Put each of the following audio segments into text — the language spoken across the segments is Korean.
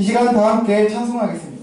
이 시간 다 함께 찬송하겠습니다.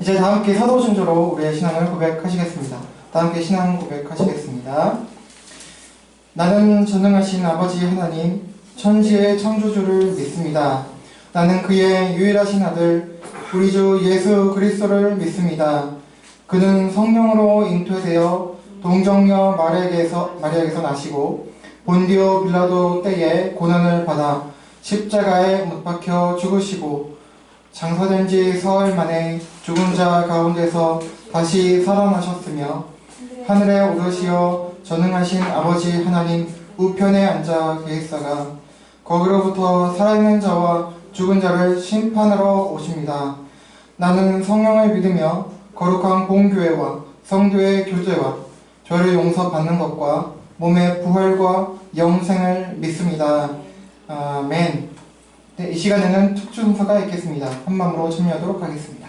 이제 다 함께 사도순조로 우리의 신앙을 고백하시겠습니다. 다 함께 신앙 고백하시겠습니다. 나는 전능하신 아버지 하나님, 천지의 창조주를 믿습니다. 나는 그의 유일하신 아들, 우리 주 예수 그리스도를 믿습니다. 그는 성령으로 잉태되어 동정녀 마리아에게서 나시고 본디오 빌라도 때에 고난을 받아 십자가에 못 박혀 죽으시고 장사된 지 사흘 만에 죽은 자 가운데서 다시 살아나셨으며 하늘에 오르시어 전능하신 아버지 하나님 우편에 앉아 계시다가 거기로부터 살아있는 자와 죽은 자를 심판하러 오십니다. 나는 성령을 믿으며 거룩한 공교회와 성도의 교제와 죄를 용서받는 것과 몸의 부활과 영생을 믿습니다. 아멘. 네, 이 시간에는 특준서가 있겠습니다. 한마음으로 참여하도록 하겠습니다.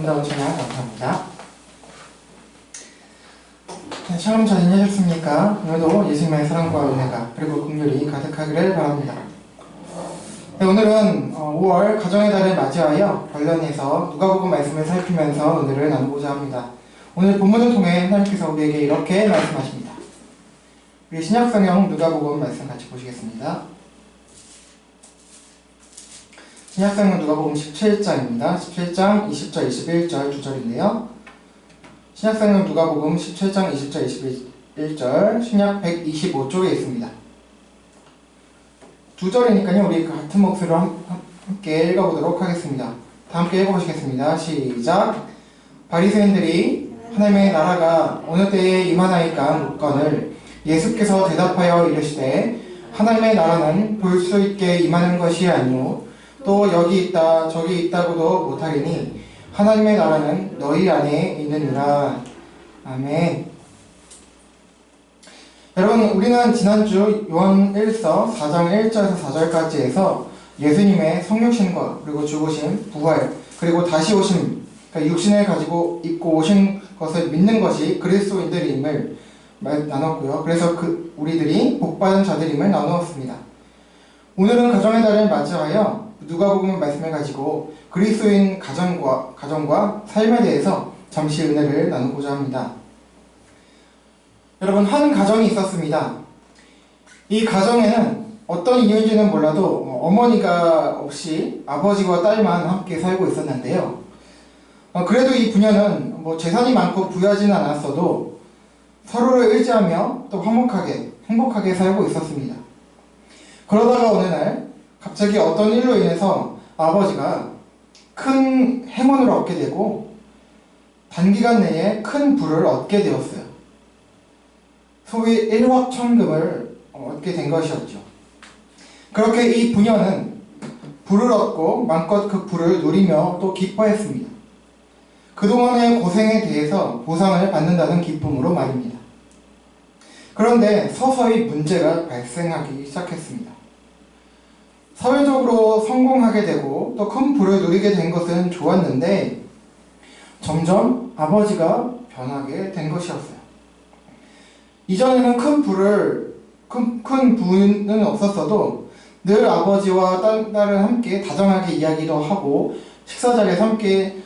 아름다운 찬양 감사합니다. 네, 샬롬 잘 지내셨습니까? 오늘도 예수님의 사랑과 은혜가 그리고 긍휼이 가득하기를 바랍니다. 네, 오늘은 5월 가정의 달을 맞이하여 관련해서 누가복음 말씀을 살피면서 은혜를 나누고자 합니다. 오늘 본문을 통해 하나님께서 우리에게 이렇게 말씀하십니다. 우리 신약성경 누가복음 말씀 같이 보시겠습니다. 신약성경 누가복음 17장입니다. 17장 20절 21절 2절인데요. 신약성경 누가복음 17장 20절 21절 신약 125쪽에 있습니다. 2절이니까요. 우리 같은 목소리로 함께 읽어보도록 하겠습니다. 다 함께 읽어보시겠습니다. 시작. 바리새인들이 하나님의 나라가 어느 때에 임하나이까 묻거늘 예수께서 대답하여 이르시되 하나님의 나라는 볼 수 있게 임하는 것이 아니오 또 여기 있다 저기 있다고도 못하리니 하나님의 나라는 너희 안에 있느니라. 아멘. 여러분, 우리는 지난주 요한 1서 4장 1절에서 4절까지 해서 예수님의 성육신과 그리고 죽으심, 부활, 그리고 다시 오심, 그러니까 육신을 가지고 입고 오신 것을 믿는 것이 그리스도인들임을 나눴고요. 그래서 우리들이 복받은 자들임을 나누었습니다. 오늘은 가정의 달을 맞이하여 누가복음 말씀을 가지고 그리스도인 가정과 삶에 대해서 잠시 은혜를 나누고자 합니다. 여러분, 한 가정이 있었습니다. 이 가정에는 어떤 이유인지는 몰라도 어머니가 없이 아버지와 딸만 함께 살고 있었는데요. 그래도 이 부녀는 재산이 많고 부유하지는 않았어도 서로를 의지하며 또 행복하게 살고 있었습니다. 그러다가 어느 날 갑자기 어떤 일로 인해서 아버지가 큰 행운을 얻게 되고 단기간 내에 큰 부를 얻게 되었어요. 소위 일확천금을 얻게 된 것이었죠. 그렇게 이 부녀는 부를 얻고 마음껏 그 부를 누리며 또 기뻐했습니다. 그동안의 고생에 대해서 보상을 받는다는 기쁨으로 말입니다. 그런데 서서히 문제가 발생하기 시작했습니다. 사회적으로 성공하게 되고 또 큰 부를 누리게 된 것은 좋았는데 점점 아버지가 변하게 된 것이었어요. 이전에는 큰 부는 없었어도 늘 아버지와 딸은 함께 다정하게 이야기도 하고 식사 자리에서 함께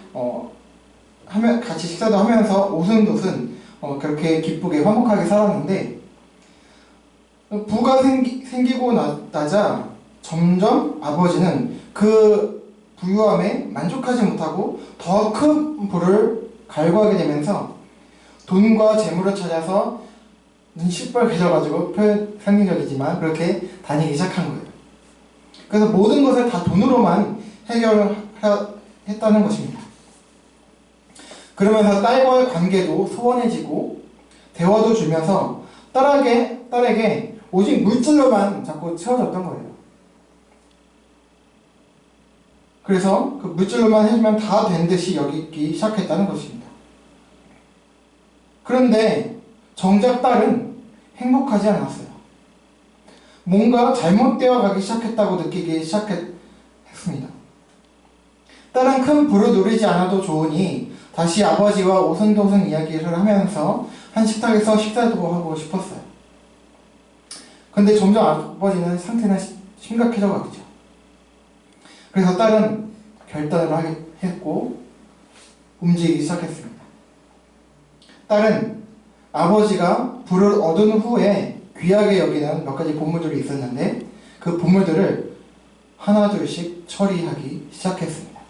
같이 식사도 하면서 오순도순 그렇게 기쁘게 화목하게 살았는데 부가 생기고 나자 점점 아버지는 그 부유함에 만족하지 못하고 더 큰 부를 갈구하게 되면서 돈과 재물을 찾아서 시뻘개져가지고 표현 상징적이지만 그렇게 다니기 시작한 거예요. 그래서 모든 것을 다 돈으로만 해결했다는 것입니다. 그러면서 딸과의 관계도 소원해지고 대화도 주면서 딸에게 오직 물질로만 자꾸 채워졌던 거예요. 그래서 그 물질로만 해주면 다 된 듯이 여기기 시작했다는 것입니다. 그런데 정작 딸은 행복하지 않았어요. 뭔가 잘못되어 가기 시작했다고 느끼기 시작했습니다. 딸은 큰 부를 누리지 않아도 좋으니 다시 아버지와 오순도순 이야기를 하면서 한 식탁에서 식사도 하고 싶었어요. 근데 점점 아버지는 상태는 심각해져 가죠. 그래서 딸은 결단을 했고 움직이기 시작했습니다. 딸은 아버지가 부를 얻은 후에 귀하게 여기는 몇 가지 보물들이 있었는데 그 보물들을 하나둘씩 처리하기 시작했습니다.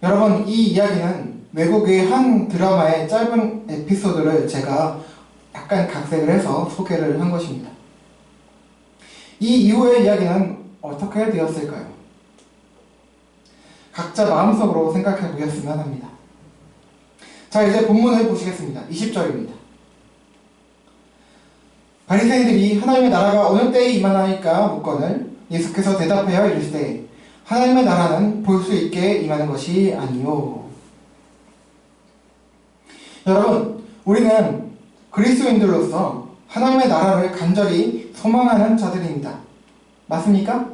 여러분, 이 이야기는 외국의 한 드라마의 짧은 에피소드를 제가 약간 각색을 해서 소개를 한 것입니다. 이 이후의 이야기는 어떻게 되었을까요? 각자 마음속으로 생각해 보셨으면 합니다. 자, 이제 본문을 보시겠습니다. 20절입니다. 바리새인들이 하나님의 나라가 어느 때에 임하나이까 묻거늘 예수께서 대답하여 이르시되 하나님의 나라는 볼 수 있게 임하는 것이 아니요. 여러분, 우리는 그리스도인들로서 하나님의 나라를 간절히 소망하는 자들입니다. 맞습니까?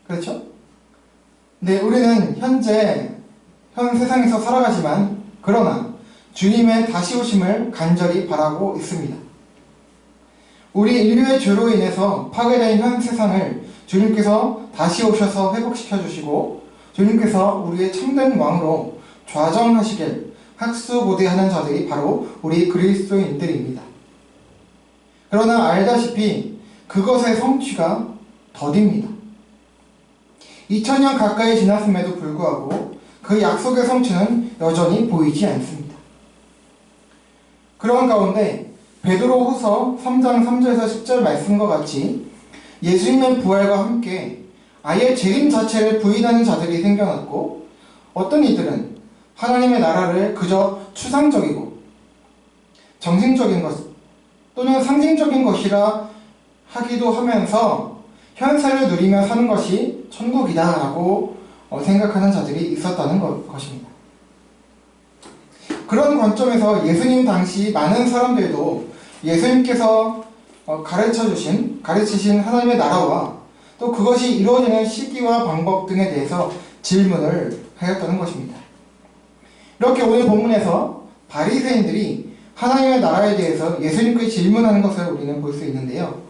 그렇죠? 네, 우리는 현 세상에서 살아가지만 그러나 주님의 다시 오심을 간절히 바라고 있습니다. 우리 인류의 죄로 인해서 파괴된 현 세상을 주님께서 다시 오셔서 회복시켜 주시고 주님께서 우리의 참된 왕으로 좌정하시길 학수고대하는 자들이 바로 우리 그리스도인들입니다. 그러나 알다시피 그것의 성취가 더딥니다. 2000년 가까이 지났음에도 불구하고 그 약속의 성취는 여전히 보이지 않습니다. 그런 가운데 베드로후서 3장 3절에서 10절 말씀과 같이 예수님의 부활과 함께 아예 재림 자체를 부인하는 자들이 생겨났고 어떤 이들은 하나님의 나라를 그저 추상적이고 정신적인 것 또는 상징적인 것이라 하기도 하면서 현세를 누리며 사는 것이 천국이다라고 생각하는 자들이 있었다는 것입니다. 그런 관점에서 예수님 당시 많은 사람들도 예수님께서 가르치신 하나님의 나라와 또 그것이 이루어지는 시기와 방법 등에 대해서 질문을 하였다는 것입니다. 이렇게 오늘 본문에서 바리새인들이 하나님의 나라에 대해서 예수님께 질문하는 것을 우리는 볼 수 있는데요.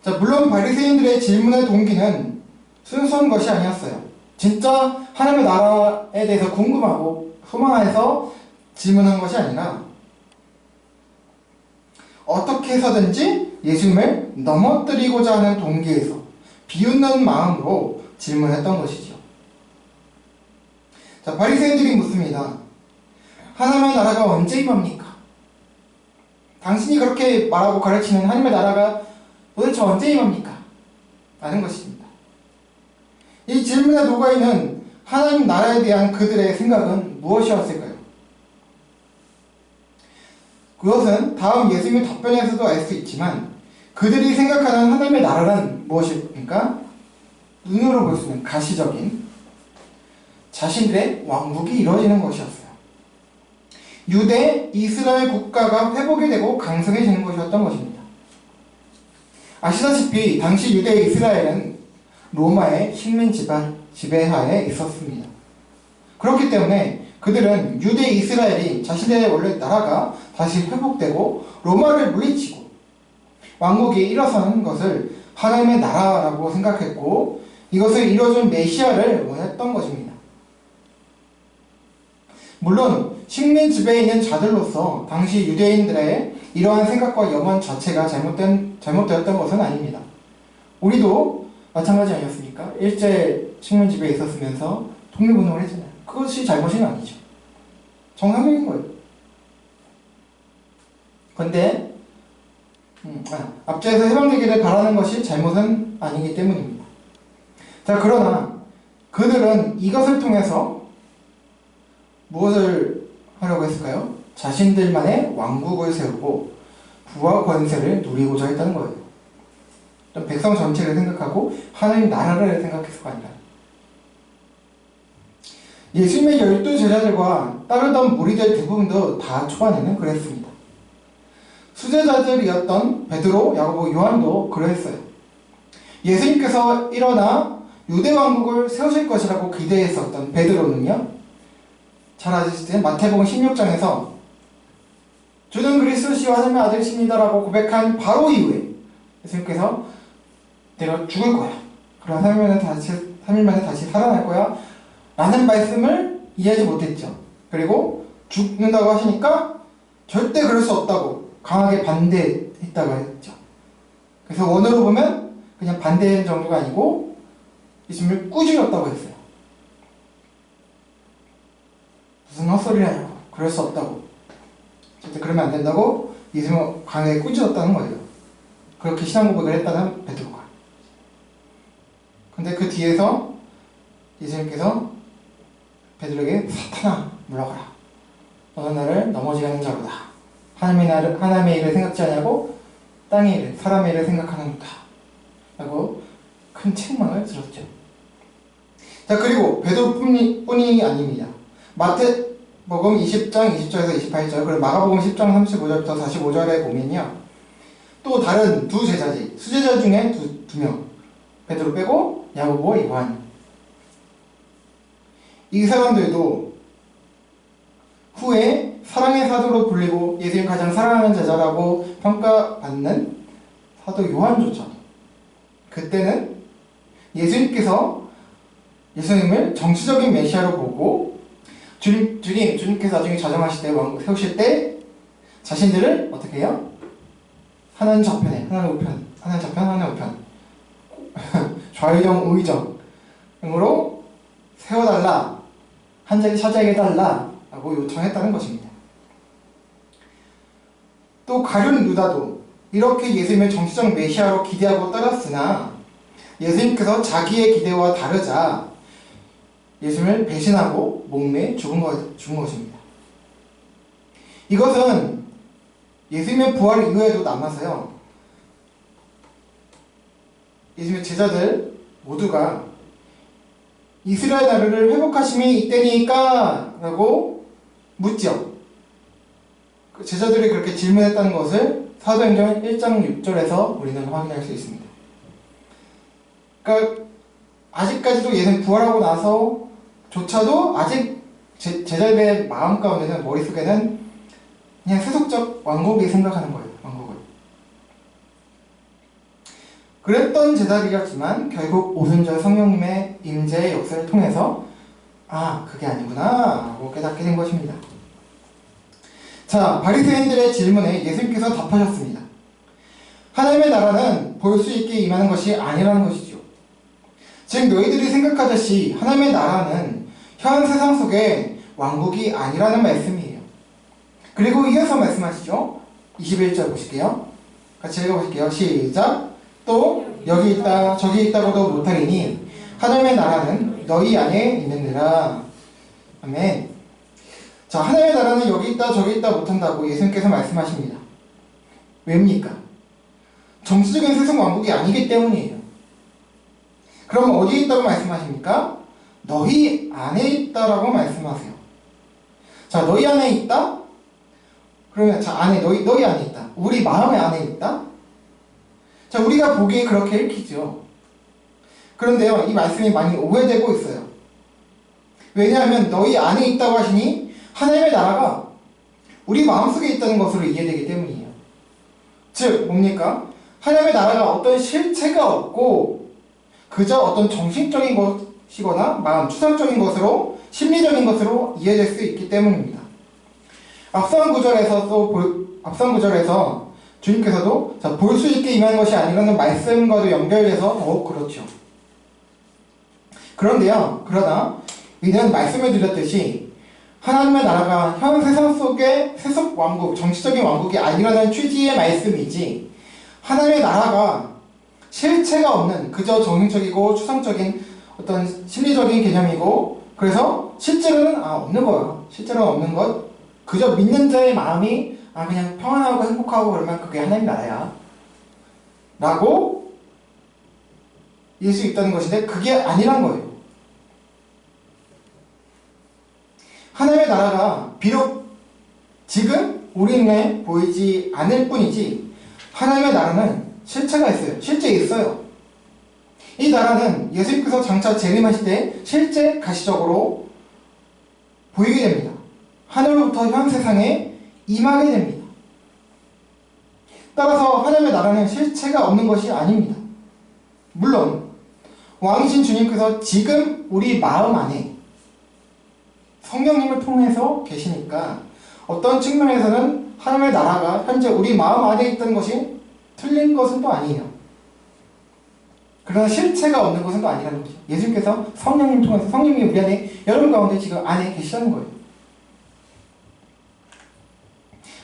자, 물론 바리새인들의 질문의 동기는 순수한 것이 아니었어요. 진짜 하나님의 나라에 대해서 궁금하고 소망해서 질문한 것이 아니라 어떻게 해서든지 예수님을 넘어뜨리고자 하는 동기에서 비웃는 마음으로 질문했던 것이죠. 자, 바리새인들이 묻습니다. 하나님의 나라가 언제 임합니까? 당신이 그렇게 말하고 가르치는 하나님의 나라가 도대체 언제 임합니까? 라는 것입니다. 이 질문에 녹아있는 하나님 나라에 대한 그들의 생각은 무엇이었을까요? 그것은 다음 예수님의 답변에서도 알 수 있지만 그들이 생각하는 하나님의 나라란 무엇입니까? 눈으로 볼 수 있는 가시적인 자신들의 왕국이 이루어지는 것이었어요. 유대, 이스라엘 국가가 회복이 되고 강성해지는 것이었던 것입니다. 아시다시피 당시 유대 이스라엘은 로마의 식민 지배하에 있었습니다. 그렇기 때문에 그들은 유대 이스라엘이 자신들의 원래 나라가 다시 회복되고 로마를 물리치고 왕국이 일어서는 것을 하나님의 나라라고 생각했고 이것을 이루어준 메시아를 원했던 것입니다. 물론 식민 지배에 있는 자들로서 당시 유대인들의 이러한 생각과 염원 자체가 잘못되었던 것은 아닙니다. 우리도 마찬가지 아니었습니까? 일제 식민 지배에 있었으면서 독립운동을 했잖아요. 그것이 잘못은 아니죠. 정상적인 거예요. 그런데 앞자에서 해방되기를 바라는 것이 잘못은 아니기 때문입니다. 자, 그러나 그들은 이것을 통해서 무엇을 하려고 했을까요? 자신들만의 왕국을 세우고 부와 권세를 누리고자 했다는 거예요. 백성 전체를 생각하고 하나님 나라를 생각했을까 아니라 예수님의 12제자들과 따르던 무리들 대부분도 다 초반에는 그랬습니다. 수제자들이었던 베드로, 야고보, 요한도 그랬어요. 예수님께서 일어나 유대 왕국을 세우실 것이라고 기대했었던 베드로는요, 잘 아시는 마태복음 16장에서 주는 그리스도시요 하나님의 아들이십니다라고 고백한 바로 이후에 예수님께서 내가 죽을 거야. 그럼 3일 만에 다시 살아날 거야. 라는 말씀을 이해하지 못했죠. 그리고 죽는다고 하시니까 절대 그럴 수 없다고 강하게 반대했다고 했죠. 그래서 원어로 보면 그냥 반대한 정도가 아니고 예수님을 꾸짖었다고 했어요. 무슨 헛소리라냐고. 그럴 수 없다고. 절대 그러면 안 된다고 예수님을 강하게 꾸짖었다는 거예요. 그렇게 신앙 고백을 했다는 베드로가. 근데 그 뒤에서 예수님께서 베드로에게 사탄아 물러가라. 너는 나를 넘어지게 하는 자로다. 하나님의 일을 생각지 않냐고 땅의 일을, 사람의 일을 생각하는구나. 라고 큰 책망을 들었죠. 자, 그리고 베드로뿐이 아닙니다. 마태복음 20장 20절에서 28절, 그리고 마가복음 10장 35절부터 45절에 보면요, 또 다른 두 제자지, 수제자 중에 두 명, 베드로 빼고 야고보, 요한, 이 사람들도 후에 사랑의 사도로 불리고 예수님 가장 사랑하는 제자라고 평가받는 사도 요한조차도 그때는 예수님을 정치적인 메시아로 보고 주님께서 나중에 좌정하실 때 왕국 세우실 때 자신들을 어떻게 해요? 하나는 좌편에 하나는 우편, 하나는 좌편, 하나는 우편 좌의정 우의정으로 세워달라, 한 자리 차지하게 해달라 라고 요청했다는 것입니다. 또 가룟 유다도 이렇게 예수님을 정치적 메시아로 기대하고 따랐으나 예수님께서 자기의 기대와 다르자 예수님을 배신하고 목매에 죽은 것입니다. 이것은 예수님의 부활 이후에도 남아서요. 예수님의 제자들 모두가 이스라엘 나라를 회복하심이 이때니까 라고 묻죠. 제자들이 그렇게 질문했다는 것을 사도행전 1장 6절에서 우리는 확인할 수 있습니다. 그러니까 아직까지도 예수님 부활하고 나서조차도 아직 제자들의 마음 가운데는, 머릿속에는 그냥 세속적 왕국이 생각하는 거예요. 왕국을. 그랬던 제자들이었지만 결국 오순절 성령님의 임재의 역사를 통해서 그게 아니구나 라고 깨닫게 된 것입니다. 자, 바리새인들의 질문에 예수님께서 답하셨습니다. 하나님의 나라는 볼 수 있게 임하는 것이 아니라는 것이죠. 즉 너희들이 생각하듯이 하나님의 나라는 현 세상 속의 왕국이 아니라는 말씀이에요. 그리고 이어서 말씀하시죠. 21절 보실게요. 같이 읽어보실게요. 시작. 또 여기 있다 저기 있다고도 못하리니 하나님의 나라는 너희 안에 있느니라. 아멘. 자, 하나님의 나라는 여기 있다 저기 있다 못한다고 예수님께서 말씀하십니다. 왜입니까? 정치적인 세상 왕국이 아니기 때문이에요. 그럼 어디에 있다고 말씀하십니까? 너희 안에 있다라고 말씀하세요. 자, 너희 안에 있다? 그러면 너희 안에 있다. 우리 마음의 안에 있다? 자, 우리가 보기에 그렇게 읽히죠. 그런데요, 이 말씀이 많이 오해되고 있어요. 왜냐하면 너희 안에 있다고 하시니 하나님의 나라가 우리 마음속에 있다는 것으로 이해되기 때문이에요. 즉 뭡니까? 하나님의 나라가 어떤 실체가 없고 그저 어떤 정신적인 것이거나 마음, 추상적인 것으로, 심리적인 것으로 이해될 수 있기 때문입니다. 앞선 구절에서 주님께서도 볼 수 있게 임하는 것이 아니라는 말씀과도 연결돼서 더욱 그렇죠. 그러나 이는 말씀을 드렸듯이 하나님의 나라가 현 세상 속의 세속 왕국, 정치적인 왕국이 아니라는 취지의 말씀이지, 하나님의 나라가 실체가 없는 그저 정신적이고 추상적인 어떤 심리적인 개념이고, 그래서 실제로는 없는 거예요. 실제로는 없는 것, 그저 믿는 자의 마음이 그냥 평안하고 행복하고 그러면 그게 하나님 나라야 라고 이길 수 있다는 것인데, 그게 아니란 거예요. 하나님의 나라가 비록 지금 우리 눈에 보이지 않을 뿐이지 하나님의 나라는 실체가 있어요. 실제 있어요. 이 나라는 예수님께서 장차 재림하실 때 실제 가시적으로 보이게 됩니다. 하늘로부터 현 세상에 임하게 됩니다. 따라서 하나님의 나라는 실체가 없는 것이 아닙니다. 물론 왕이신 주님께서 지금 우리 마음 안에 성령님을 통해서 계시니까 어떤 측면에서는 하나님의 나라가 현재 우리 마음 안에 있다는 것이 틀린 것은 또 아니에요. 그러나 실체가 없는 것은 또 아니라는 거죠. 예수님께서 성령님 통해서, 성령님이 우리 안에, 여러분 가운데 지금 안에 계시다는 거예요.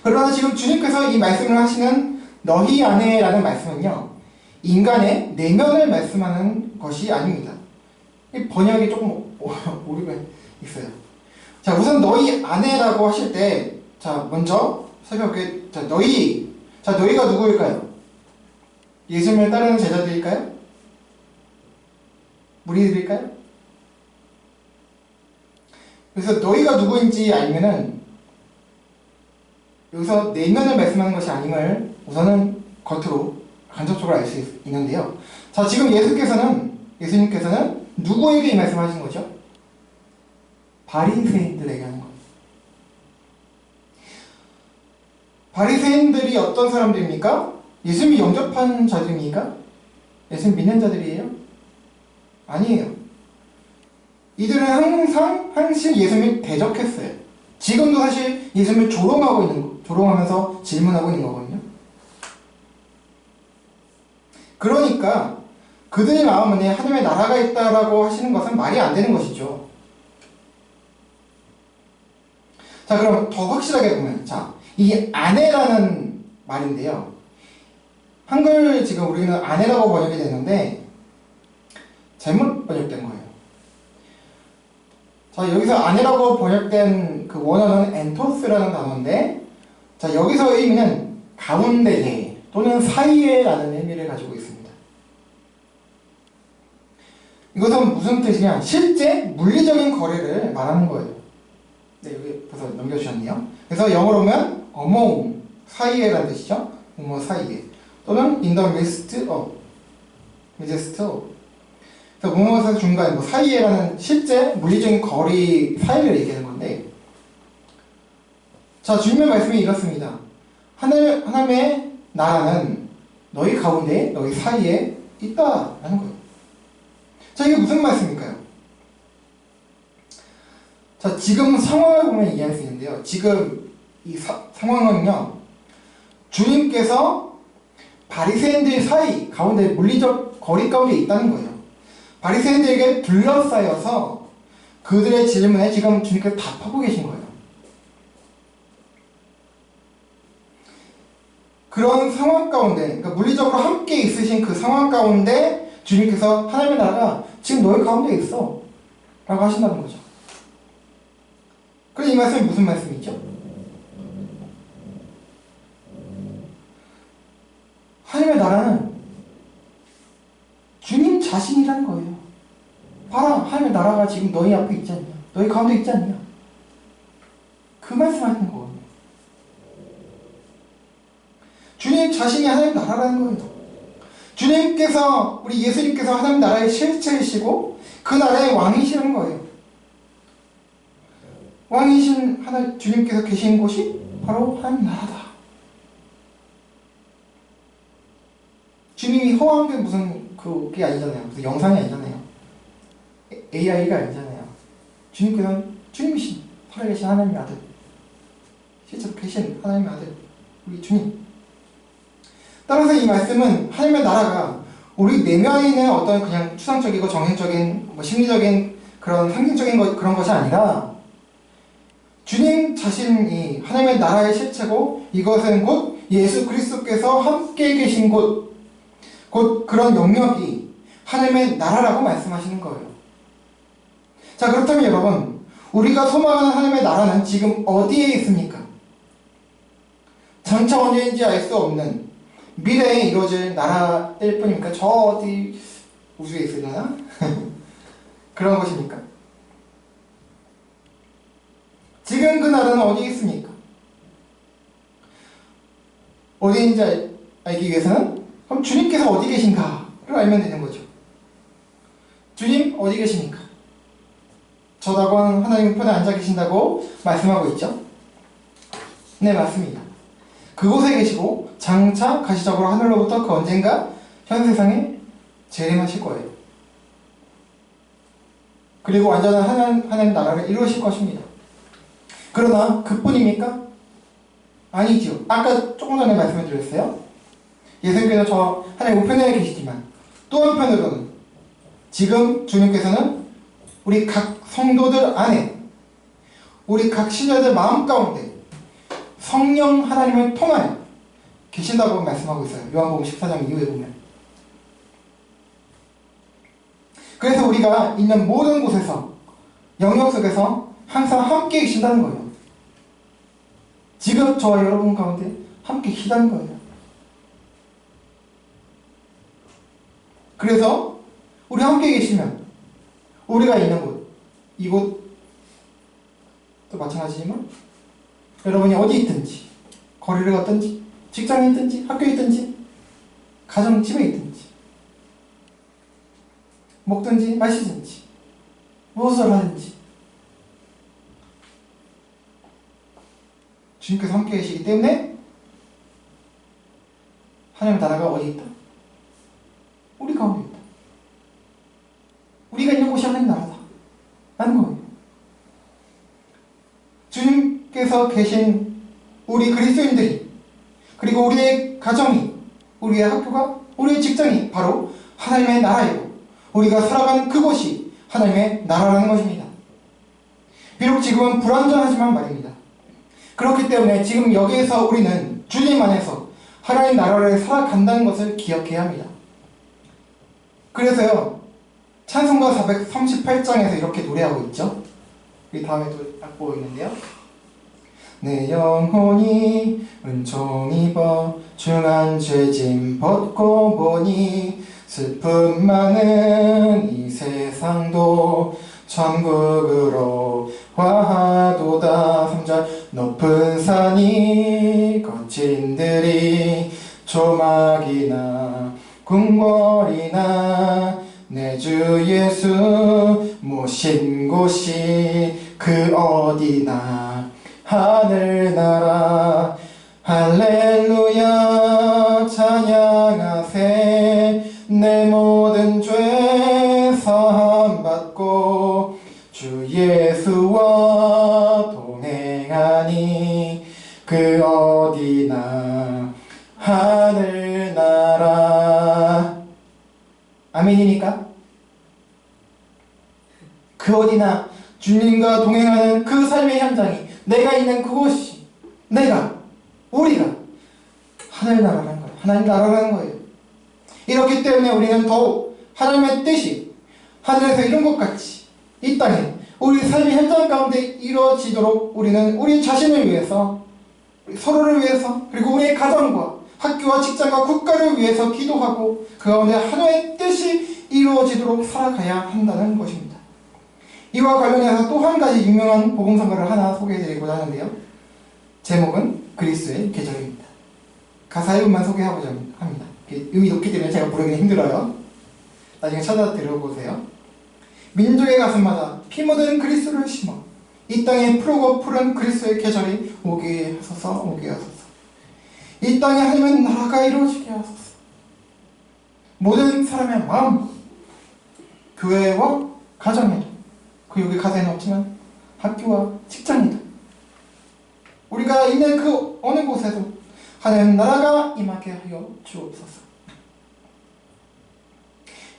그러나 지금 주님께서 이 말씀을 하시는 너희 안에 라는 말씀은요, 인간의 내면을 말씀하는 것이 아닙니다. 이 번역이 조금 오류가 있어요. 자, 우선 너희 안에라고 하실 때, 먼저 살펴볼게요. 너희가 누구일까요? 예수님을 따르는 제자들일까요? 무리들일까요? 그래서 너희가 누구인지 알면은 여기서 내면을 말씀하는 것이 아님을 우선은 겉으로 간접적으로 알 수 있는데요. 자, 지금 예수님께서는 누구에게 이 말씀하신 거죠? 바리새인들에게 하는 거예요. 바리새인들이 어떤 사람들입니까? 예수님이 영접한 자들입니까? 예수님 믿는 자들이에요? 아니에요. 이들은 항상 예수님을 대적했어요. 지금도 사실 예수님을 조롱하면서 질문하고 있는 거거든요. 그러니까 그들의 마음 안에 하나님의 나라가 있다라고 하시는 것은 말이 안 되는 것이죠. 자, 그럼 더 확실하게 보면, 자, 이 아내라는 말인데요. 한글 지금 우리는 아내라고 번역이 되는데 잘못 번역된 거예요. 자, 여기서 아내라고 번역된 그 원어는 엔토스라는 단어인데, 자, 여기서 의미는 가운데에 또는 사이에라는 의미를 가지고 있습니다. 이것은 무슨 뜻이냐? 실제 물리적인 거래를 말하는 거예요. 네, 여기 벌써 넘겨주셨네요. 그래서 영어로 보면 among, 사이에라는 뜻이죠. 뭐 사이에 또는 in the midst of, 그래서 무엇의 중간, 사이에라는 실제 물리적인 거리 사이를 얘기하는 건데, 자, 주님의 말씀이 이렇습니다. 하나님의 나라는 너희 가운데, 너희 사이에 있다라는 거예요. 자, 이게 무슨 말씀일까요? 자, 지금 상황을 보면 이해할 수 있는데요. 지금 이 상황은요, 주님께서 바리새인들 사이 가운데 물리적 거리 가운데 있다는 거예요. 바리새인들에게 둘러싸여서 그들의 질문에 지금 주님께서 답하고 계신 거예요. 그런 상황 가운데, 그러니까 물리적으로 함께 있으신 그 상황 가운데 주님께서 하나님의 나라가 지금 너희 가운데 있어 라고 하신다는 거죠. 그럼 이 말씀이 무슨 말씀이죠? 하나님의 나라는 주님 자신이라는 거예요. 봐라, 하나님의 나라가 지금 너희 앞에 있지 않냐? 너희 가운데 있지 않냐? 그 말씀하시는 거거든요. 주님 자신이 하나님 나라라는 거예요. 주님께서, 우리 예수님께서 하나님 나라의 실체이시고 그 나라의 왕이시라는 거예요. 왕이신 주님께서 계신 곳이 바로 하나님 나라다. 주님이 허황된 무슨 그게 아니잖아요. 무슨 영상이 아니잖아요. AI가 아니잖아요. 주님께서는 주님이신, 살아계신 하나님의 아들, 실제로 계신 하나님의 아들, 우리 주님. 따라서 이 말씀은 하나님의 나라가 우리 내면에 있는 어떤 그냥 추상적이고 정형적인 심리적인 그런 상징적인 그런 것이 아니라 주님 자신이 하나님의 나라의 실체고, 이것은 곧 예수 그리스도께서 함께 계신 곳, 곧 그런 영역이 하나님의 나라라고 말씀하시는 거예요. 자, 그렇다면 여러분, 우리가 소망하는 하나님의 나라는 지금 어디에 있습니까? 장차 언제인지 알 수 없는 미래에 이루어질 나라일 뿐입니까? 저 어디 우주에 있으려나? 그런 것입니까? 지금 그 나라는 어디에 있습니까? 어디인지 알기 위해서는 그럼 주님께서 어디 계신가를 알면 되는 거죠. 주님 어디 계십니까? 저다곤 하나님 편에 앉아 계신다고 말씀하고 있죠? 네, 맞습니다. 그곳에 계시고 장차 가시적으로 하늘로부터 그 언젠가 현 세상에 재림하실 거예요. 그리고 완전한 하나님 나라를 이루실 것입니다. 그러나 그뿐입니까? 아니죠. 아까 조금 전에 말씀을 드렸어요. 예수님께서 저 하나님 우편에 계시지만 또 한편으로는 지금 주님께서는 우리 각 성도들 안에, 우리 각 신자들 마음 가운데 성령 하나님을 통하여 계신다고 말씀하고 있어요. 요한복음 14장 이후에 보면. 그래서 우리가 있는 모든 곳에서, 영역 속에서 항상 함께 계신다는 거예요. 지금 저와 여러분 가운데 함께 계시다는 거예요. 그래서 우리 함께 계시면 우리가 있는 곳, 이곳도 마찬가지지만 여러분이 어디 있든지, 거리를 걷든지, 직장에 있든지, 학교에 있든지, 가정집에 있든지, 먹든지 마시든지, 무엇을 하든지 주님께서 함께 계시기 때문에 하나님의 나라가 어디 있다? 우리 가운데 있다. 우리가 있는 곳이 하나님의 나라다 라는 거예요. 주님께서 계신 우리 그리스도인들이, 그리고 우리의 가정이, 우리의 학교가, 우리의 직장이 바로 하나님의 나라이고, 우리가 살아가는 그곳이 하나님의 나라라는 것입니다. 비록 지금은 불완전하지만 말입니다. 그렇기 때문에 지금 여기에서 우리는 주님 안에서 하나님 나라를 살아간다는 것을 기억해야 합니다. 그래서요, 찬송가 438장에서 이렇게 노래하고 있죠. 이 다음에 또 악보 있는데요. 내 영혼이 은총 입어 중한 죄짐 벗고 보니 슬픔 많은 이 세상도 천국으로 화하도다. 3절 높은 산이 거친 들이 조막이나 궁궐이나 내 주 예수 모신 곳이 그 어디나 하늘나라. 할렐루야 찬양하세. 내 모든 죄 사함받고 주 예수와 동행하니 그 어디나 하늘나라. 아멘이니까? 그 어디나 주님과 동행하는 그 삶의 현장이, 내가 있는 그곳이, 우리가 하늘나라라는 거예요. 하나님 나라라는 거예요. 이렇기 때문에 우리는 더욱 하나님의 뜻이 하늘에서 이룬 것 같이 이 땅에 우리 삶의 현장 가운데 이루어지도록 우리는 우리 자신을 위해서, 서로를 위해서, 그리고 우리의 가정과 학교와 직장과 국가를 위해서 기도하고 그 가운데 하나님의 뜻이 이루어지도록 살아가야 한다는 것입니다. 이와 관련해서 또 한 가지 유명한 복음성가를 하나 소개해드리고자 하는데요. 제목은 그리스도의 계절입니다. 가사의 부분만 소개하고자 합니다. 의미 높기 때문에 제가 부르기는 힘들어요. 나중에 찾아 들어보세요. 민족의 가슴마다 피 묻은 그리스도를 심어 이 땅에 푸르고 푸른 그리스도의 계절이 오게 하소서. 이 땅에 하나님의 나라가 이루어지게 하소서. 모든 사람의 마음, 교회와 가정에도, 그 여기 가사에는 없지만 학교와 직장에도, 우리가 있는 그 어느 곳에도 하나님의 나라가 임하게 하여 주옵소서.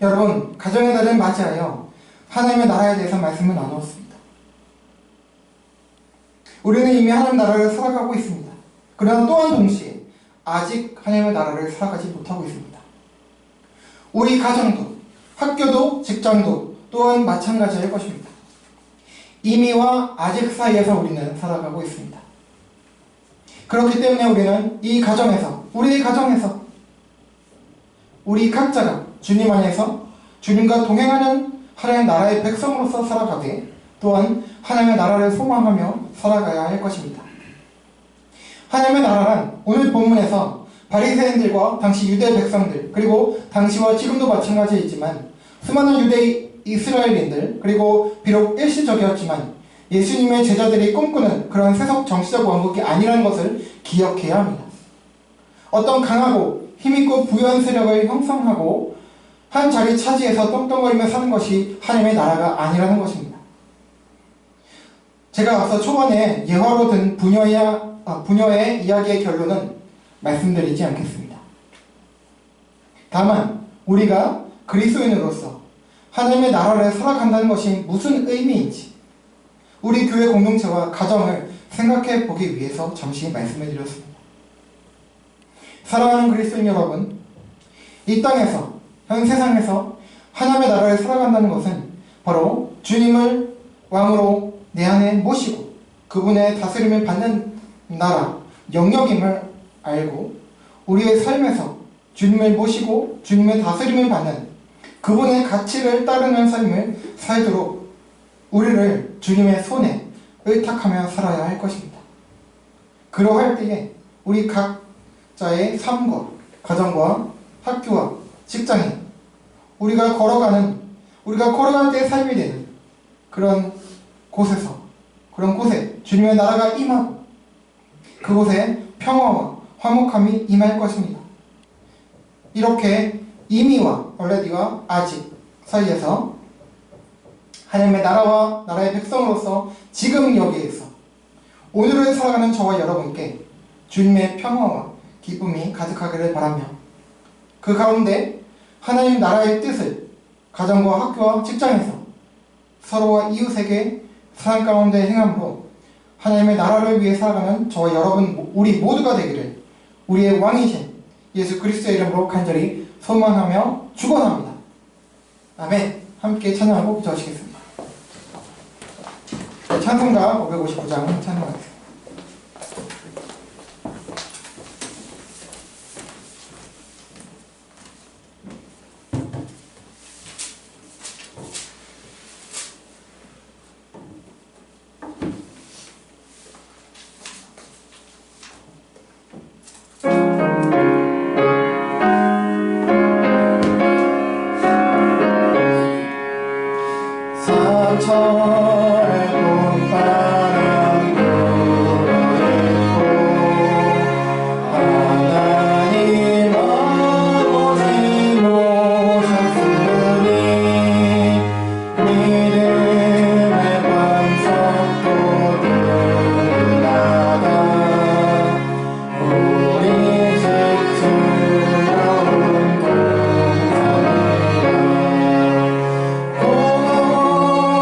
여러분, 가정의 날을 맞이하여 하나님의 나라에 대해서 말씀을 나누었습니다. 우리는 이미 하나님의 나라를 살아가고 있습니다. 그러나 또한 동시에 아직 하나님의 나라를 살아가지 못하고 있습니다. 우리 가정도, 학교도, 직장도 또한 마찬가지일 것입니다. 이미와 아직 사이에서 우리는 살아가고 있습니다. 그렇기 때문에 우리는 이 가정에서, 우리의 가정에서 우리 각자가 주님 안에서 주님과 동행하는 하나님의 나라의 백성으로서 살아가되, 또한 하나님의 나라를 소망하며 살아가야 할 것입니다. 하나님의 나라란 오늘 본문에서 바리새인들과 당시 유대 백성들, 그리고 당시와 지금도 마찬가지이지만 수많은 유대 이스라엘인들, 그리고 비록 일시적이었지만 예수님의 제자들이 꿈꾸는 그런 세속 정치적 왕국이 아니라는 것을 기억해야 합니다. 어떤 강하고 힘있고 부유한 세력을 형성하고 한 자리 차지해서 떵떵거리며 사는 것이 하나님의 나라가 아니라는 것입니다. 제가 앞서 초반에 예화로 든 부녀의 이야기의 결론은 말씀드리지 않겠습니다. 다만 우리가 그리스도인으로서 하나님의 나라를 살아간다는 것이 무슨 의미인지 우리 교회 공동체와 가정을 생각해 보기 위해서 잠시 말씀을 드렸습니다. 사랑하는 그리스도인 여러분, 이 땅에서, 현 세상에서 하나님의 나라를 살아간다는 것은 바로 주님을 왕으로 내 안에 모시고 그분의 다스림을 받는 나라, 영역임을 알고 우리의 삶에서 주님을 모시고 주님의 다스림을 받는 그분의 가치를 따르는 삶을 살도록 우리를 주님의 손에 의탁하며 살아야 할 것입니다. 그러할 때에 우리 각자의 삶과 가정과 학교와 직장에 우리가 걸어갈 때 삶이 되는 그런 곳에 주님의 나라가 임하고 그곳에 평화와 화목함이 임할 것입니다. 이렇게 이미와 already와 아직 사이에서 하나님의 나라와 나라의 백성으로서 지금 여기에서 오늘을 살아가는 저와 여러분께 주님의 평화와 기쁨이 가득하기를 바라며, 그 가운데 하나님 나라의 뜻을 가정과 학교와 직장에서 서로와 이웃에게 사랑 가운데 행함으로 하나님의 나라를 위해 살아가는 저와 여러분 우리 모두가 되기를 우리의 왕이신 예수 그리스도의 이름으로 간절히 소망하며 축원합니다. 아멘. 함께 찬양하고 기도하시겠습니다. 찬송가 559장 찬양하겠습니다. 사철의 봄바람 불어일고 하나님 아버지 모셨으니 믿음의 반석도 들나가 우리 집 즐거운 동산이라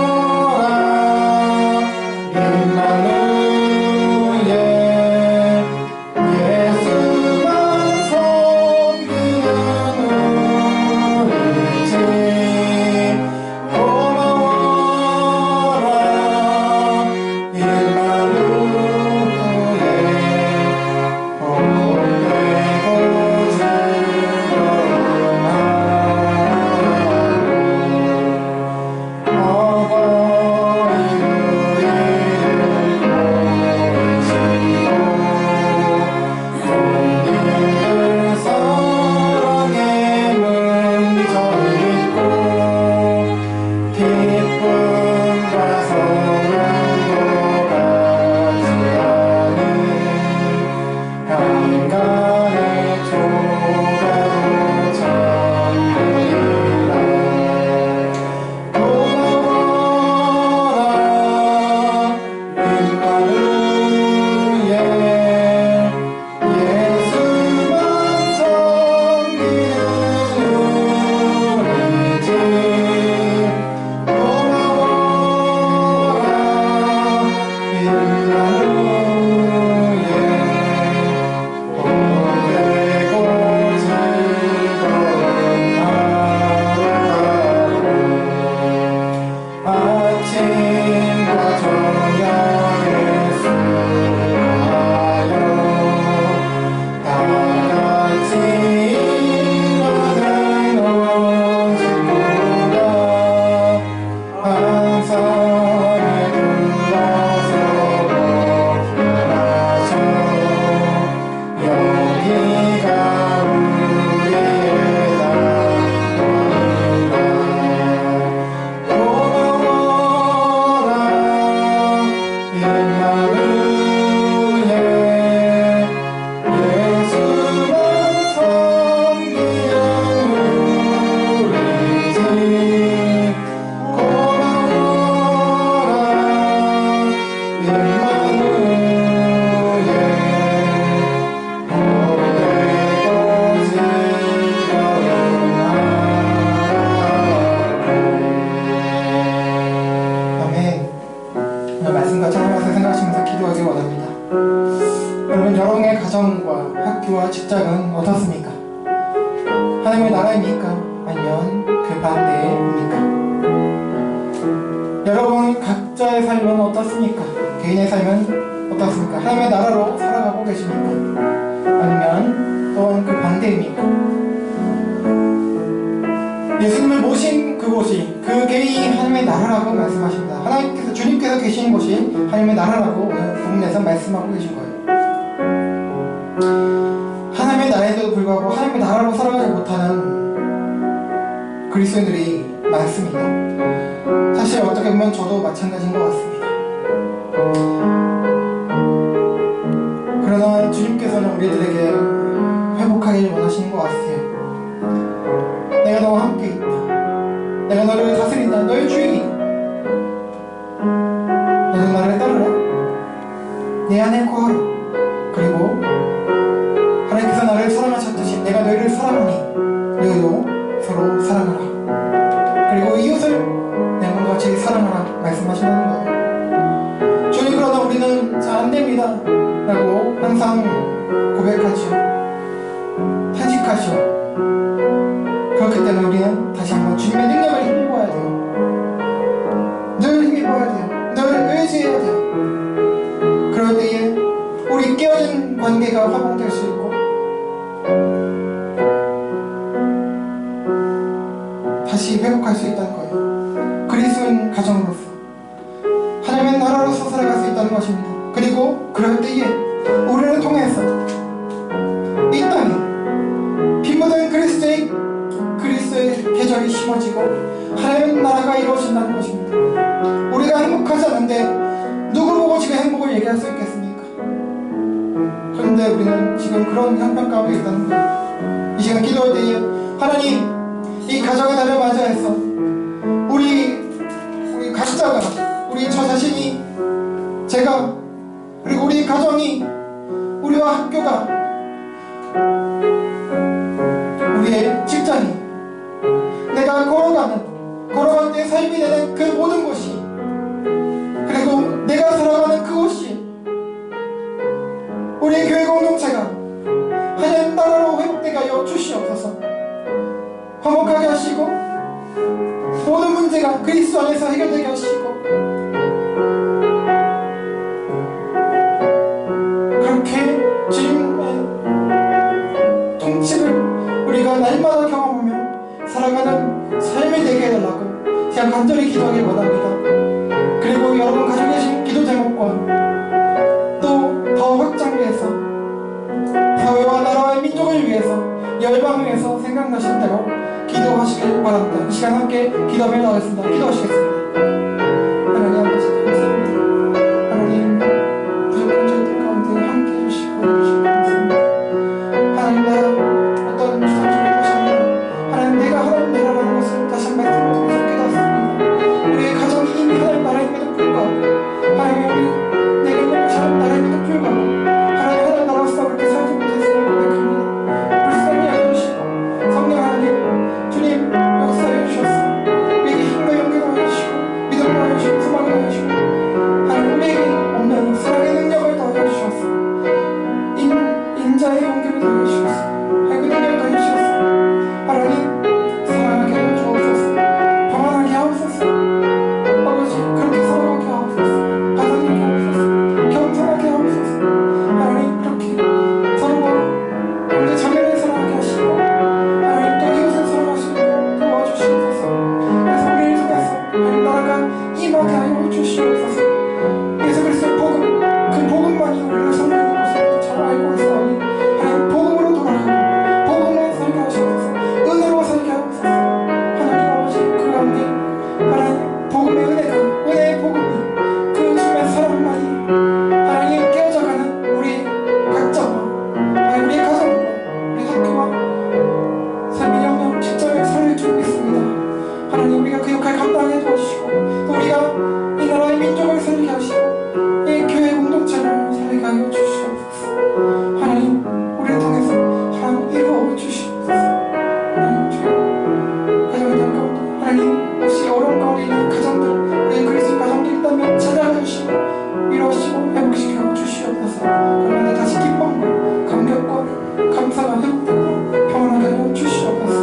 학교와 직장은 어떻습니까? 하나님의 나라입니까? 아니면 그 반대입니까? 여러분 각자의 삶은 어떻습니까? 개인의 삶은 어떻습니까? 하나님의 나라로 살아가고 계십니까? 아니면 또한 그 반대입니까? 예수님을 모신 그곳이 그 개인이 하나님의 나라라고 말씀하십니다. 하나님께서 주님께서 계신 곳이 하나님의 나라라고 오늘 본문에서 말씀하고 계신 거예요. 하나님의 나라에도 불구하고 하나님의 나라로 살아가지 못하는 그리스도인들이 많습니다. 사실 어떻게 보면 저도 마찬가지인 것 같습니다. 그러나 우리들에게 회복하길 원하시는 것 같아요. 내가 너와 함께 있다. 내가 너를 다스린다. 너의 주인이다. 너는 나를 따르라. 내 안에 거하라. 그리고 하나님께서 나를 사랑하셨듯이 내가 너희를 사랑하니 너희도 서로 사랑하라. 그리고 이웃을 내 몸과 같이 사랑하라 말씀하신다는 거예요. 주님, 그러나 우리는 잘 안됩니다 라고 항상 고백하죠. 탄식하죠. 그렇기 때문에 우리는 다시 한번 주님의 능력을 힘입어야 돼요. 늘 힘입어야 돼요. 늘 의지해야 돼요. 그럴 때에 우리 깨어진 관계가 화목될 수 있고 다시 회복할 수 있다는 거예요. 그리스도인 가정으로서 하나님의 나라로서 살아갈 수 있다는 것입니다. 그리고 그럴 때에 우리를 통해서 이 땅에 피 묻은 그리스도의 계절이 심어지고 하나님의 나라가 이루어진다는 것입니다. 우리가 행복하지 않은데 누구 보고 지금 행복을 얘기할 수 있겠습니까? 그런데 우리는 지금 그런 형편 가운데 있다는 거예요. 이 시간 기도할 때에 하나님, 이 가정의 날을 맞이해서 우리 각자가, 우리 저 자신이, 제가, 그리고 우리 가정이, 우리와 학교가, 우리의 직장이, 내가 걸어갈 때 삶이 되는 그 모든 것이, 그리고 내가 살아가는 그곳이, 우리 교회 공동체가 하나님 나라로 회복되게 하여 주시옵소서. 화목하게 하시고 모든 문제가 그리스도 안에서 해결되게 하시고 그렇게 주님의 통치를 우리가 날마다 경험하며 살아가는 삶이 되게 해달라고 제가 간절히 기도하길 원합니다. 그리고 여러분 가지고 계신 기도 제목과 또 더 확장돼서 사회와 나라와 민족을 위해서 열방을 위해서 생각나신 대로 기도하시길 바랍니다. 이 시간 함께 기도하며 나가겠습니다. 기도하시겠습니다. 하나님 아버지 감사합니다. 하나님 부족한 저희들 가운데 함께 해주시고 감사합니다. 하나님 나라 어떤 주상적인 것이 아니라 하나님 내가 하나님 나라라는 것을 다시 한 말씀을 통해서 깨닫습니다. 우리의 가정이 이미 하나님 나라임에도 불구하고 하나님 우리 내가 있는 것이 하나님 나라임에도 불구하고 하나님 나라로서 그렇게 살지 못했음을 고백합니다. 불쌍히 여겨주시고 성령 하나님 주님 역사해 주셔서 우리에게 힘과 용기를 더해주시고 믿음을 더해주시고 소망을 더해주시고 하나님 우리에게 없는 사랑의 능력을 더해주셔서 인자의 용기를 더해주셔서 해그 능력을 더해주셔서 하나님 사랑하게 하여 주옵소서. 평안하게 하옵소서. 아버지 그렇게 살아가게 하옵소서. 가정하게 하옵소서. 겸손하게 하옵소서. 하나님 그렇게 서로가 형제 자매를 사랑하게 하시고 하나님 또 이웃을 사랑하시고 도와주시옵소서. 그래서 우리를 통해서 하나님 나라가 임하게 하여 주시옵소서. 예수 그리스도의 복음, 그 복음만이 우리를 살리는 것을 잘 알고 있사오니 하나님 복음으로 돌아가고 복음으로 살게 하시옵소서. 은혜로 살게 하옵소서. 하나님 아버지 그 가운데 하나님 복음의 은혜가, 은혜의 복음이 그 주의 사랑만이 하나님 깨어져가는 우리 각자와 하나님 우리의 가정과 우리 학교와 삶의 영역 직장의 삶을 주고 있습니다. 하나님 우리가 그 역할 감당해 도와주시고 또 우리가 이 나라의 민족을 살게 하시고 이 교회 공동체를 살게 하여 주시옵소서. 하나님 우리를 통해서 하나님 이루어 주시옵소서. 하나님 주여 가정의 날 가운데 하나님 혹시 어려운 가운데 있는 가정들 우리 그리스도 가정들 있다면 찾아주시고 위로하시고 회복시켜 주시옵소서. 그러면 다시 기쁨과 감격과 감사가 회복되고 평안하게 하여 주시옵소서.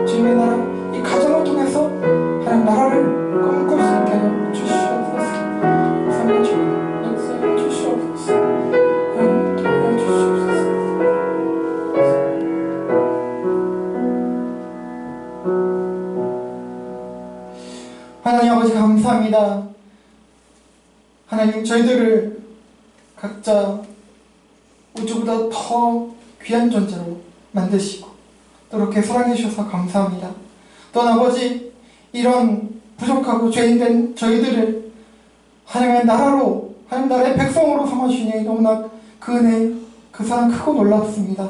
주님의 나라 이 가정을 통해서 하나님 나라를 꿈꿀 수 있게 하여 주시옵소서. 감사합니다. 주님 역사해 주시옵소서. 하나님 도와주시옵소서. 하나님 아버지 감사합니다. 하나님 저희들을 각자 우주보다 더 귀한 존재로 만드시고 또 이렇게 사랑해 주셔서 감사합니다. 또한 아버지 이런 부족하고 죄인된 저희들을 하나님의 나라로 하나님 나라의 백성으로 삼아주시니 너무나 그 은혜 그 사랑 크고 놀랍습니다.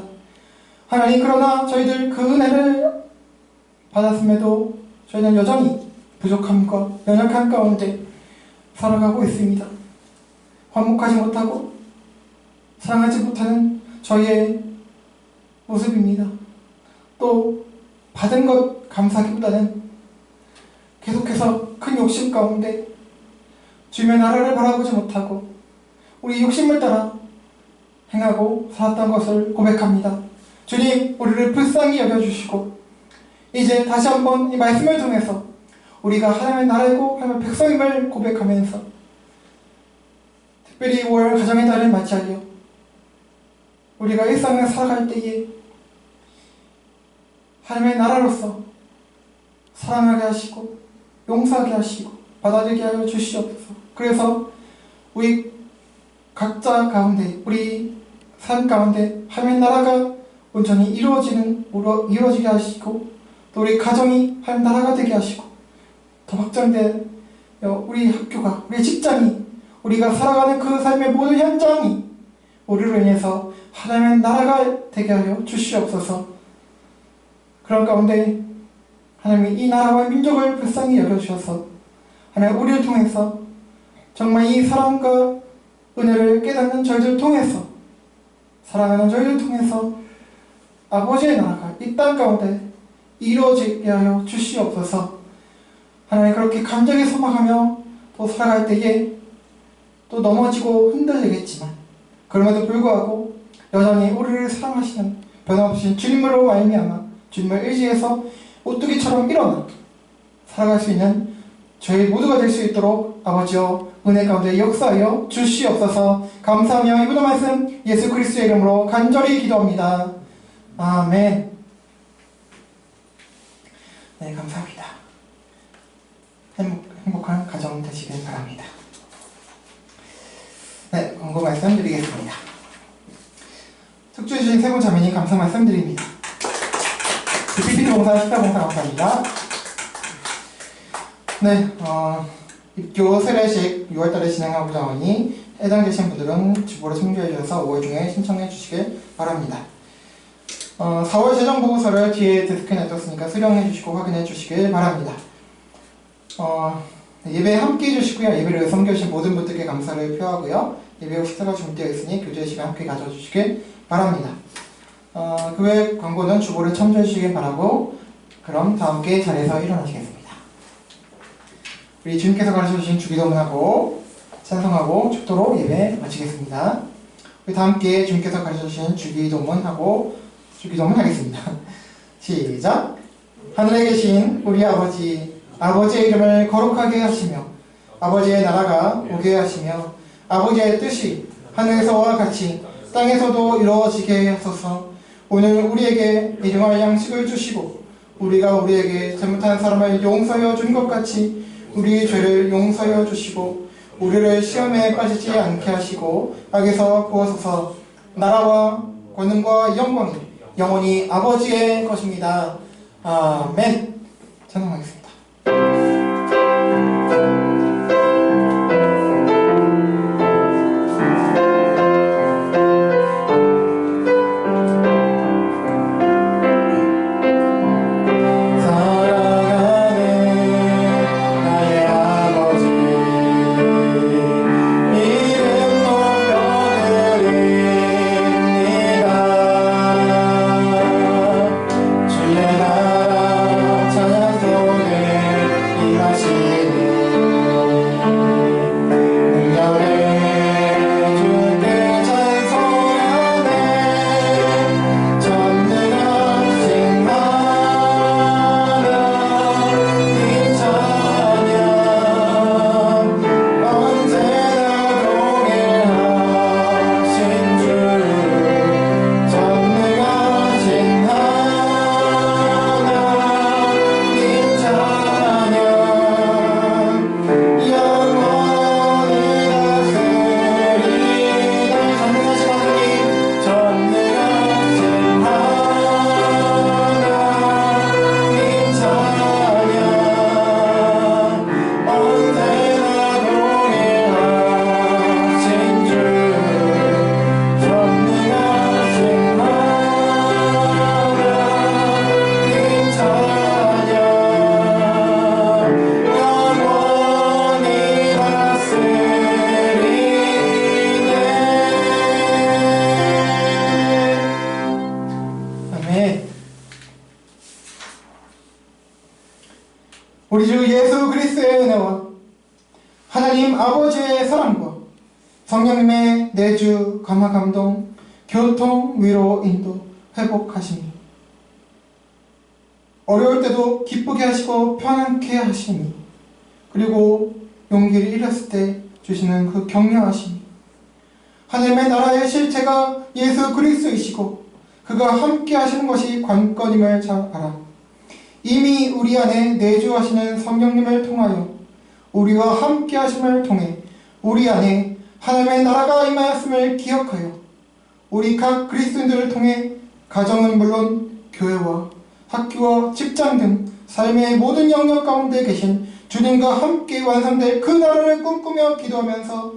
하나님, 그러나 저희들 그 은혜를 받았음에도 저희는 여전히 부족함과 연약한 가운데 살아가고 있습니다. 화목하지 못하고 사랑하지 못하는 저희의 모습입니다. 또 받은 것 감사하기보다는 계속해서 큰 욕심 가운데 주님의 나라를 바라보지 못하고 우리 욕심을 따라 행하고 살았던 것을 고백합니다. 주님, 우리를 불쌍히 여겨주시고 이제 다시 한번 이 말씀을 통해서 우리가 하나님의 나라이고 하나님의 백성임을 고백하면서 특별히 5월 가정의 달을 맞이하여 우리가 일상을 살아갈 때에 하나님의 나라로서 사랑하게 하시고 용서하게 하시고 받아들이게 하여 주시옵소서. 그래서 우리 각자 가운데, 우리 삶 가운데 하나님의 나라가 온전히 이루어지게 하시고 또 우리 가정이 하나님의 나라가 되게 하시고 더 확장된 우리 학교가, 우리 직장이, 우리가 살아가는 그 삶의 모든 현장이 우리로 인해서 하나님의 나라가 되게 하여 주시옵소서. 그런 가운데 하나님이 이 나라와 민족을 불쌍히 여겨주셔서 하나님 우리를 통해서 정말 이 사랑과 은혜를 깨닫는 저희들 통해서 사랑하는 저희들 통해서 아버지의 나라가 이 땅 가운데 이루어지게 하여 주시옵소서. 하나님, 그렇게 감정에 소망하며 또 살아갈 때에 또 넘어지고 흔들리겠지만 그럼에도 불구하고 여전히 우리를 사랑하시는 변함없으신 주님으로 말미암아 주님을 의지해서 오뚜기처럼 일어나 살아갈 수 있는 저희 모두가 될 수 있도록 아버지여 은혜 가운데 역사하여 주시옵소서. 감사하며 이분의 말씀 예수 그리스도의 이름으로 간절히 기도합니다. 아멘. 네, 감사합니다. 행복한 가정 되시길 바랍니다. 네, 광고 말씀 드리겠습니다. 특주해 주신 세분 자매님 감사 말씀 드립니다. PPT 봉사, 식사봉사 감사합니다. 네, 입교 세례식 6월달에 진행하고자 하니 해당되신 분들은 주보를 참조해 주셔서 5월 중에 신청해 주시길 바랍니다. 4월 재정보고서를 뒤에 데스크에 놔뒀으니까 수령해 주시고 확인해 주시길 바랍니다. 예배에 함께 해주시고요. 예배를 섬겨주신 모든 분들께 감사를 표하고요. 예배 후 식사가 준비되어 있으니 교제 시간 함께 가져주시길 바랍니다. 그 외 광고는 주보를 참조해 주시길 바라고 그럼 다 함께 자리에서 일어나시겠습니다. 우리 주님께서 가르쳐주신 주기도문하고 찬송하고 축도로 예배 마치겠습니다. 우리 다 함께 주님께서 가르쳐주신 주기도문하고 주기도문 하겠습니다. 시작! 하늘에 계신 우리 아버지, 아버지의 이름을 거룩하게 하시며 아버지의 나라가 오게 하시며 아버지의 뜻이 하늘에서와 같이 땅에서도 이루어지게 하소서. 오늘 우리에게 일용할 양식을 주시고 우리가 우리에게 잘못한 사람을 용서하여 준 것 같이 우리의 죄를 용서하여 주시고 우리를 시험에 빠지지 않게 하시고 악에서 구하소서. 나라와 권능과 영광이 영원히 아버지의 것입니다. 아멘. 찬송하겠습니다. 주의 나라 찬양 속에 우리 주 예수 그리스도의 은혜와 하나님 아버지의 사랑과 성령님의 내주, 감화, 감동, 교통, 위로, 인도, 회복하시니 어려울 때도 기쁘게 하시고 편안케 하시니 그리고 용기를 잃었을 때 주시는 그 격려하심이 하나님의 나라의 실체가 예수 그리스도이시고 그가 함께 하시는 것이 관건임을 잘 알아 이미 우리 안에 내주하시는 성령님을 통하여 우리와 함께 하심을 통해 우리 안에 하나님의 나라가 임하였음을 기억하여 우리 각 그리스도인들을 통해 가정은 물론 교회와 학교와 직장 등 삶의 모든 영역 가운데 계신 주님과 함께 완성될 그 나라를 꿈꾸며 기도하면서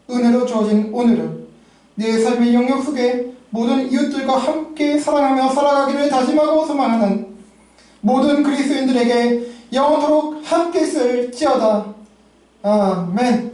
은혜로 주어진 오늘은 내 삶의 영역 속에 모든 이웃들과 함께 사랑하며 살아가기를 다짐하고 소망하는 모든 그리스도인들에게 영원토록 함께 있을지어다. 아멘.